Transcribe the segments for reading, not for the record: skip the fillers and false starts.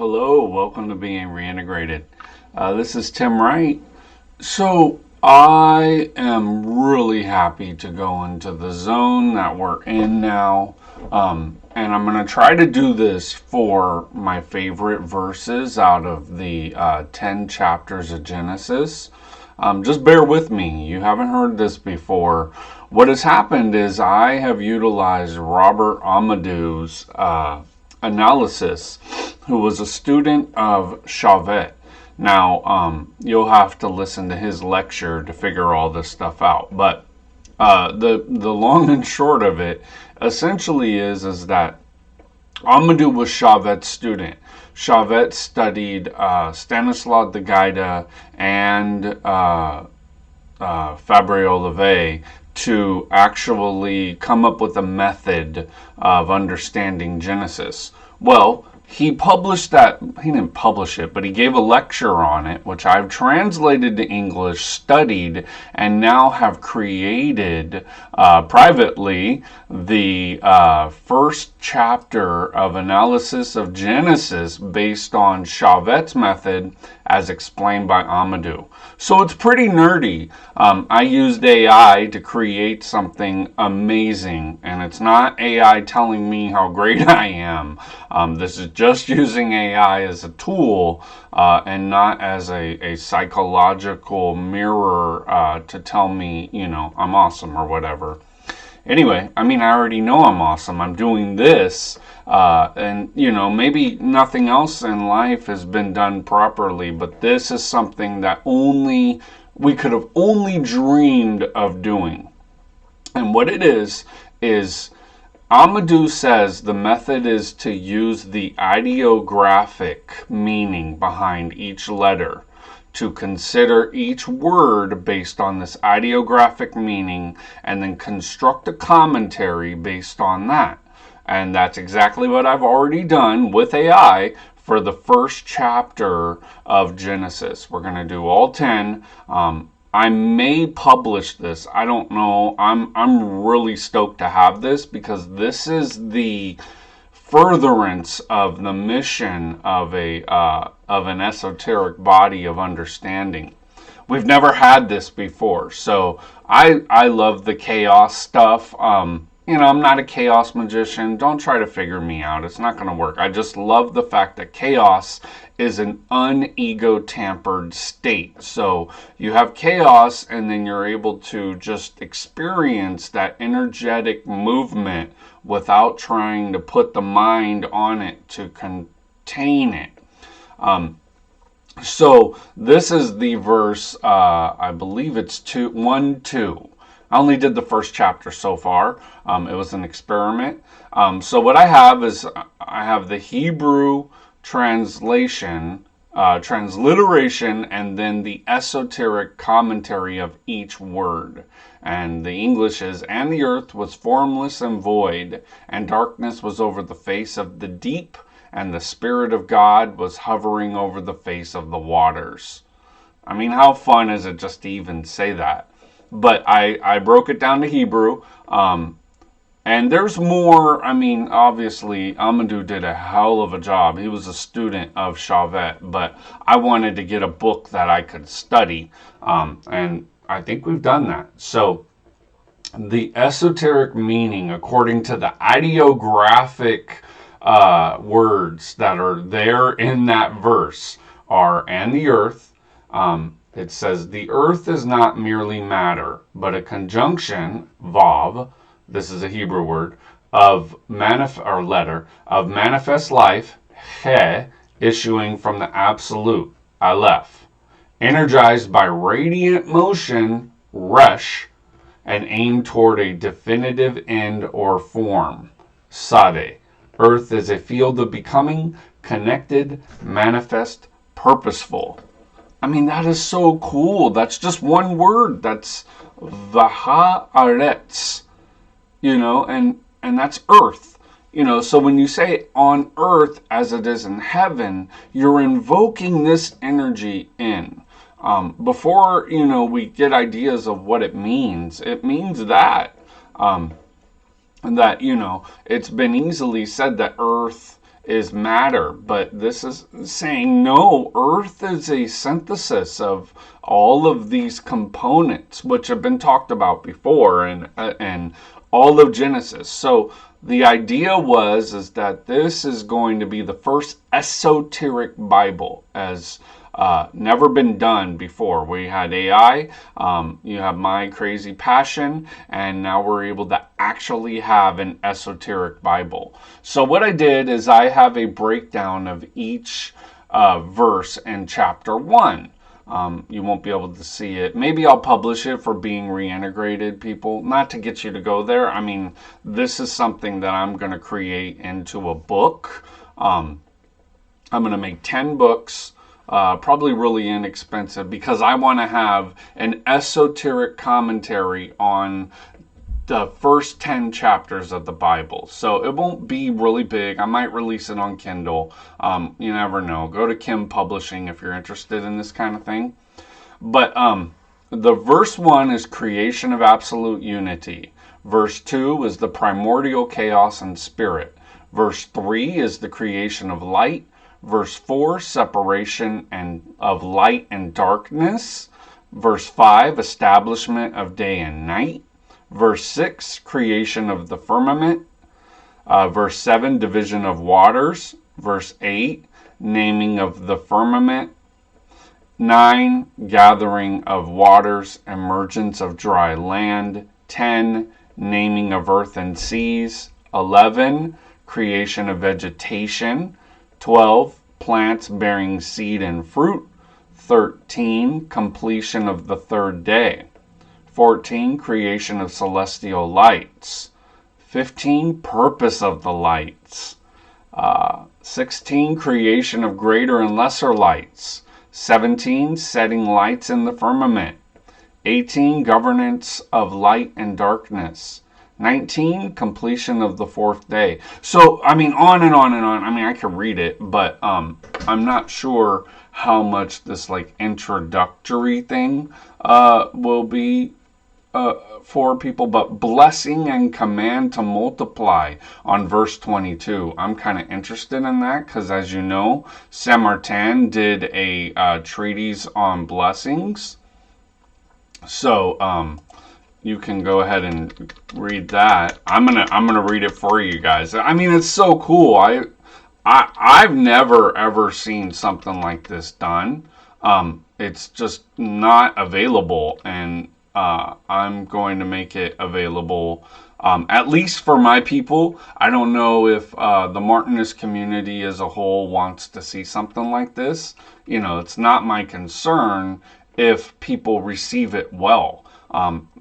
Hello, welcome to Being Reintegrated. This is Tim Wright. So, I am really happy to go into the zone that we're in now. And I'm going to try to do this for my favorite verses out of the 10 chapters of Genesis. Just bear with me. You haven't heard this before. What has happened is I have utilized Robert Amadou's analysis, who was a student of Chauvet. Now, you'll have to listen to his lecture to figure all this stuff out. But the long and short of it essentially is that Amadou was Chauvet's student. Chauvet studied Stanislaw de Gaida and Fabre-Olivet to actually come up with a method of understanding Genesis. Well, he published that. He didn't publish it, but he gave a lecture on it, which I've translated to English, studied, and now have created privately the first chapter of analysis of Genesis based on Chauvet's method as explained by Amadou. So it's pretty nerdy. I used AI to create something amazing, and it's not AI telling me how great I am. This is just using AI as a tool and not as a psychological mirror to tell me, I'm awesome or whatever. Anyway, I already know I'm awesome. I'm doing this, and maybe nothing else in life has been done properly, but this is something that we could have only dreamed of doing. And what it is Amadou says the method is to use the ideographic meaning behind each letter, to consider each word based on this ideographic meaning, and then construct a commentary based on that. And that's exactly what I've already done with AI for the first chapter of Genesis. We're going to do all 10. I may publish this. I don't know. I'm really stoked to have this, because this is the furtherance of the mission of an esoteric body of understanding. We've never had this before, so I love the chaos stuff. I'm not a chaos magician. Don't try to figure me out. It's not going to work. I just love the fact that chaos is an unego-tampered state. So you have chaos, and then you're able to just experience that energetic movement without trying to put the mind on it to contain it. So this is the verse, I believe it's 1-2. I only did the first chapter so far. It was an experiment. So what I have is I have the Hebrew translation, transliteration, and then the esoteric commentary of each word. And the English is, "And the earth was formless and void, and darkness was over the face of the deep, and the Spirit of God was hovering over the face of the waters." How fun is it just to even say that? But I broke it down to Hebrew. And there's more. Obviously, Amadou did a hell of a job. He was a student of Chauvet, but I wanted to get a book that I could study. And I think we've done that. So, the esoteric meaning, according to the ideographic words that are there in that verse, are, "And the earth." It says, "The earth is not merely matter, but a conjunction, vav," this is a Hebrew word, of manifest life, he, issuing from the absolute, aleph, energized by radiant motion, resh, and aimed toward a definitive end or form, sade. Earth is a field of becoming, connected, manifest, purposeful. That is so cool. That's just one word. That's Vahaaretz, and that's earth. So when you say on earth as it is in heaven, you're invoking this energy in. Before, we get ideas of what it means that, it's been easily said that earth is matter. But this is saying no, Earth is a synthesis of all of these components, which have been talked about before, and all of Genesis. So the idea is that this is going to be the first esoteric Bible, as never been done before. We had AI, you have my crazy passion, and now we're able to actually have an esoteric Bible. So what I did is I have a breakdown of each verse in chapter 1. You won't be able to see it. Maybe I'll publish it for being reintegrated people. Not to get you to go there. I mean, this is something that I'm going to create into a book. I'm going to make 10 books. Probably really inexpensive, because I want to have an esoteric commentary on the first 10 chapters of the Bible. So it won't be really big. I might release it on Kindle. You never know. Go to Kim Publishing if you're interested in this kind of thing. But the verse 1 is creation of absolute unity. Verse 2 is the primordial chaos and spirit. Verse 3 is the creation of light. Verse 4, separation of light and darkness. Verse 5, establishment of day and night. Verse 6, creation of the firmament. Verse 7, division of waters. Verse 8, naming of the firmament. 9, gathering of waters, emergence of dry land. 10, naming of earth and seas. 11, creation of vegetation. 12, plants bearing seed and fruit. 13, completion of the third day. 14, creation of celestial lights. 15, purpose of the lights. 16, creation of greater and lesser lights. 17, setting lights in the firmament. 18, governance of light and darkness. 19, completion of the fourth day. So, I mean, on and on and on. I mean, I could read it, but I'm not sure how much this like introductory thing will be for people. But blessing and command to multiply on verse 22. I'm kind of interested in that, because as you know, Saint Martin did a treatise on blessings. So, you can go ahead and read that. I'm gonna read it for you guys. I mean, it's so cool. I've never ever seen something like this done. It's just not available, and I'm going to make it available, at least for my people. I don't know if the Martinist community as a whole wants to see something like this. You know, it's not my concern if people receive it well.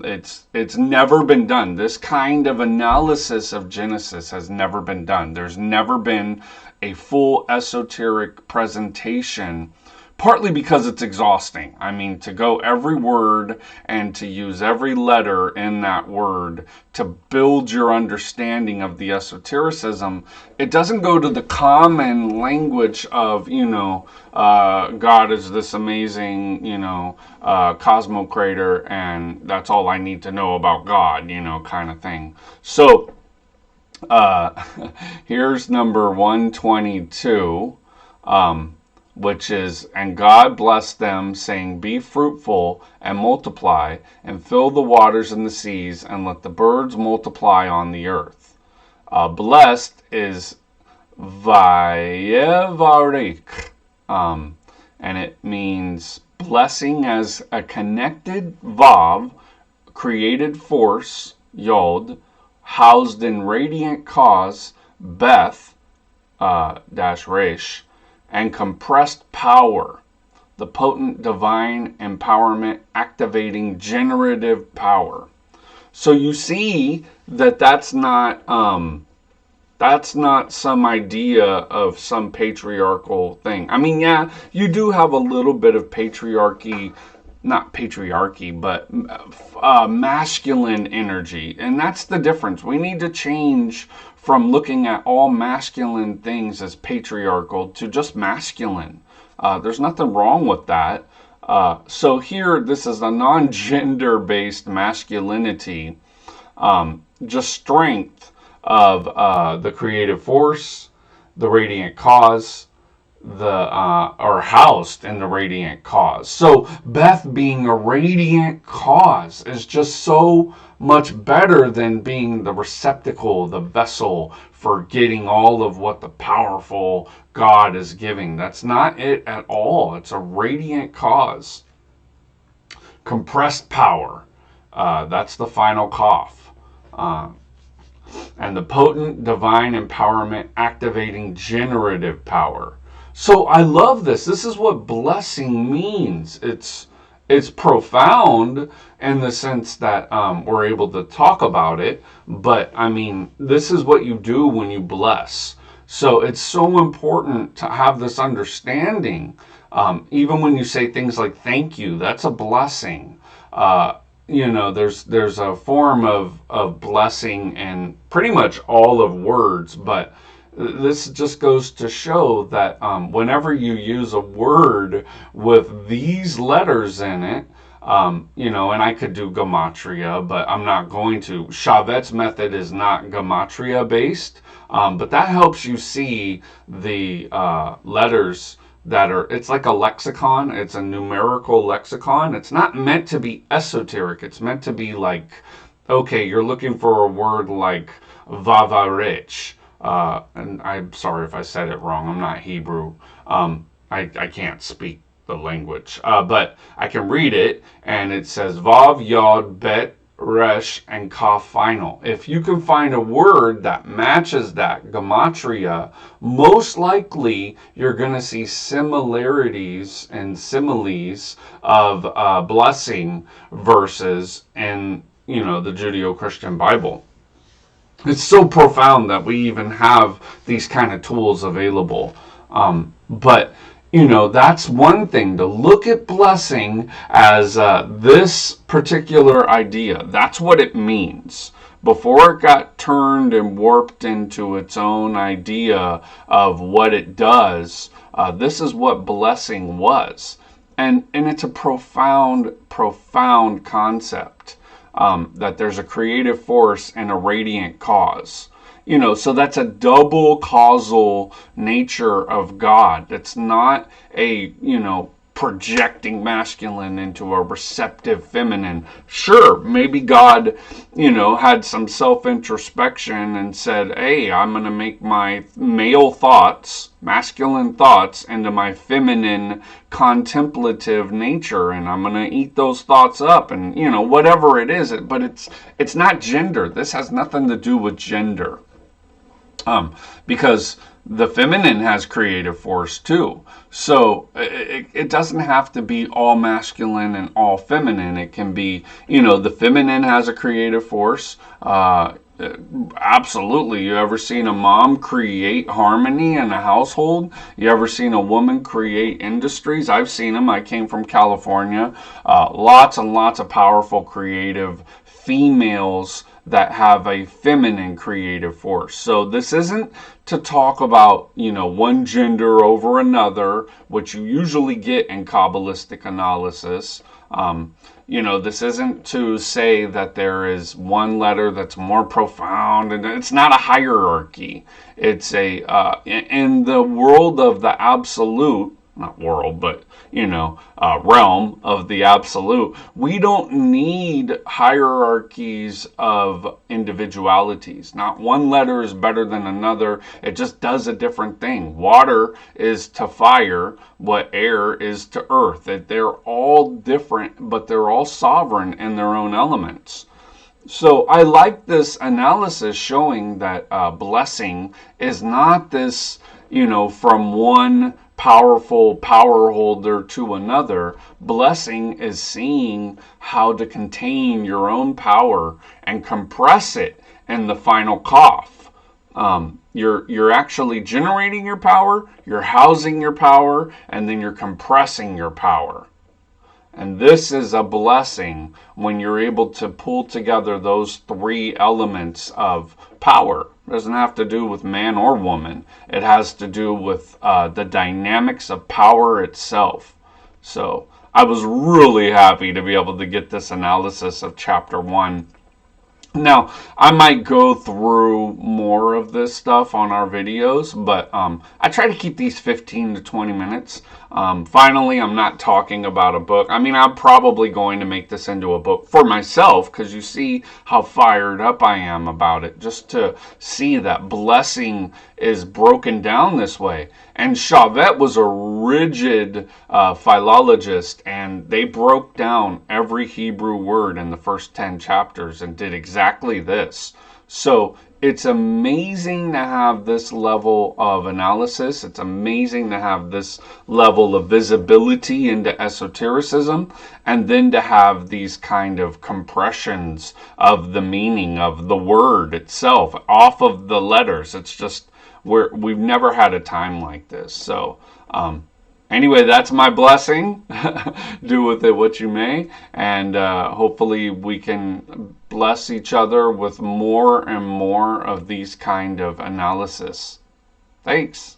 It's never been done. This kind of analysis of Genesis has never been done. There's never been a full esoteric presentation, partly because it's exhausting. I mean, to go every word and to use every letter in that word to build your understanding of the esotericism, it doesn't go to the common language of, God is this amazing, cosmocrator, and that's all I need to know about God, kind of thing. So, here's number 122, which is, and God blessed them, saying, be fruitful and multiply, and fill the waters and the seas, and let the birds multiply on the earth. Blessed is vayevarik, and it means blessing as a connected vav, created force, yod, housed in radiant cause, beth, dash resh, and compressed power, the potent divine empowerment activating generative power. So you see that that's not some idea of some patriarchal thing. I mean, yeah, you do have a little bit of patriarchy, not patriarchy, but masculine energy. And that's the difference. We need to change from looking at all masculine things as patriarchal to just masculine. There's nothing wrong with that. So here, this is a non-gender based masculinity, just strength of the creative force, the radiant cause, or housed in the radiant cause. So Beth being a radiant cause is just so much better than being the receptacle, the vessel for getting all of what the powerful God is giving. That's not it at all. It's a radiant cause. Compressed power. That's the final cough. And the potent divine empowerment activating generative power. So I love this. This is what blessing means. It's profound in the sense that we're able to talk about it, but I mean, this is what you do when you bless. So it's so important to have this understanding. Even when you say things like thank you, that's a blessing. There's a form of blessing in pretty much all of words, but this just goes to show that whenever you use a word with these letters in it, and I could do gematria, but I'm not going to. Chauvet's method is not gematria based, but that helps you see the letters that are, it's like a lexicon. It's a numerical lexicon. It's not meant to be esoteric. It's meant to be like, okay, you're looking for a word like vavarech. And I'm sorry if I said it wrong. I'm not Hebrew. I can't speak the language. But I can read it, and it says Vav, Yod, Bet, Resh, and Kaf final. If you can find a word that matches that gematria, most likely you're going to see similarities and similes of blessing verses in, the Judeo-Christian Bible. It's so profound that we even have these kind of tools available. But that's one thing, to look at blessing as this particular idea. That's what it means. Before it got turned and warped into its own idea of what it does, this is what blessing was. And it's a profound, profound concept. That there's a creative force and a radiant cause. So that's a double causal nature of God. That's not a, projecting masculine into a receptive feminine. Sure, maybe God, had some self-introspection and said, hey, I'm going to make my male thoughts, masculine thoughts, into my feminine contemplative nature, and I'm going to eat those thoughts up, and, whatever it is. But it's not gender. This has nothing to do with gender. Because the feminine has creative force too. So it doesn't have to be all masculine and all feminine. It can be, the feminine has a creative force. Absolutely. You ever seen a mom create harmony in a household? You ever seen a woman create industries? I've seen them. I came from California. Lots and lots of powerful, creative females that have a feminine creative force. So this isn't to talk about, one gender over another, which you usually get in Kabbalistic analysis. This isn't to say that there is one letter that's more profound, and it's not a hierarchy. It's in the world of the absolute, not world, but, realm of the absolute, we don't need hierarchies of individualities. Not one letter is better than another. It just does a different thing. Water is to fire what air is to earth. They're all different, but they're all sovereign in their own elements. So I like this analysis showing that blessing is not this, from one powerful power holder to another. Blessing is seeing how to contain your own power and compress it in the final cough. You're actually generating your power, you're housing your power, and then you're compressing your power. And this is a blessing when you're able to pull together those three elements of power. It doesn't have to do with man or woman. It has to do with the dynamics of power itself. So I was really happy to be able to get this analysis of chapter 1 Now, I might go through more of this stuff on our videos, but I try to keep these 15 to 20 minutes. Finally, I'm not talking about a book. I mean, I'm probably going to make this into a book for myself, because you see how fired up I am about it, just to see that blessing is broken down this way. And Chauvet was a rigid philologist, and they broke down every Hebrew word in the first 10 chapters and did exactly this. So it's amazing to have this level of analysis. It's amazing to have this level of visibility into esotericism, and then to have these kind of compressions of the meaning of the word itself off of the letters. It's just, we've never had a time like this. So anyway, that's my blessing. Do with it what you may. And hopefully we can bless each other with more and more of these kind of analysis. Thanks.